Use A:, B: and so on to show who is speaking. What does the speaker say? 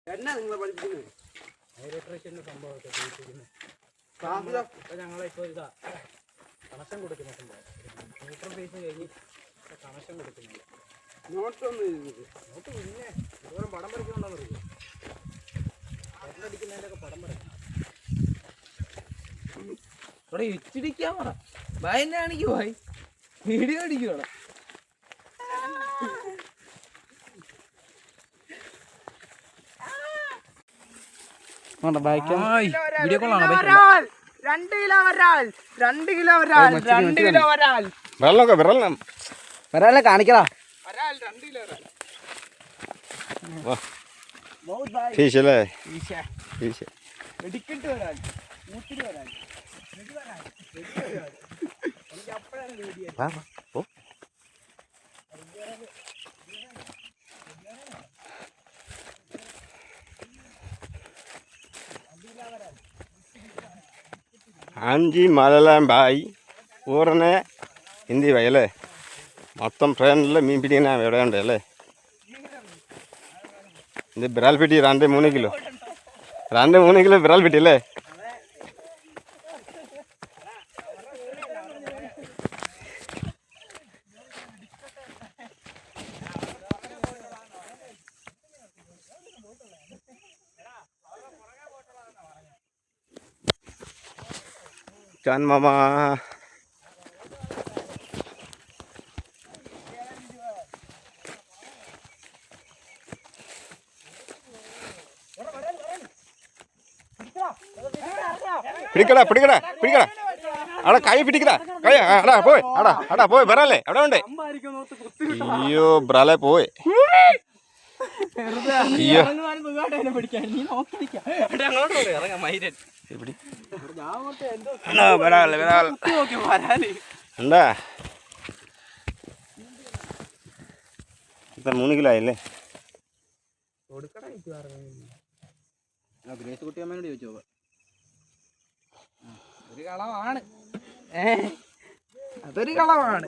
A: എന്നാ നിങ്ങളെ പഠിപ്പിക്കുന്നത്
B: ഞങ്ങളിപ്പോൾ ഇതാ കണക്ഷൻ കൊടുക്കുന്ന സംഭവം മീറ്റർ ഫീസ് കഴിഞ്ഞ് കണക്ഷൻ കൊടുക്കുന്നില്ല.
A: നോട്ടൊന്നും
B: നോട്ട് പിന്നെ ഇതുപോലെ പടം വരയ്ക്കുന്നുണ്ടോന്ന് അറിയോ? അടിക്കുന്നതിൻ്റെയൊക്കെ പടം വരയ്ക്കണം.
C: ഇവിടെ HD ക്യാമറ ഭയന്നെ കാണിക്കു ഭായി വീഡിയോ അടിക്കുവാണ്. വീഡിയോ കോളാണ്.
A: 2 കിലോ വരാൽ 2 കിലോ വരാൽ 2 കിലോ വരാൽ
C: വരാല്ലേ കാണിക്കടാ.
A: വരാൽ 2 കിലോ വരാൽ
D: ഫിഷ് അല്ലേ? ഫിഷ്
A: വെടിക്കെട്ട് വരാൽ 100 വരാൽ എനിക്ക് അപ്പോഴാണ് വീഡിയോ
D: ഓ 5 മലയാളം ഭായി ഊറിനെ ഹിന്ദി ഭായി അല്ലേ? മൊത്തം ഫ്രണ്ടിൽ മീൻ പിടിക്കുന്ന എവിടെ ഉണ്ട് അല്ലേ? ഇത് വിരാൽ പിടി 2-3 കിലോ 2-3 കിലോ വിരാൽ പിടി അല്ലേ? Can mama പിടിക്കടാ പിടിക്കടാ പിടിക്കടാ അവിടെ കൈ പിടിക്കടാ കൈ അടാ പോയി അടാ പോയി വരാല്ലേ അവിടെ ഉണ്ട്. അയ്യോ ബ്രാലെ പോയി. അയ്യോ എന്താ ഇത്ര 3 കിലോ ആയില്ലേ?
C: ദിനേശ് കുട്ടിയമ്മനോട് ചോദിച്ചോ. ഒരു കളവാണ്, അതൊരു കളവാണ്.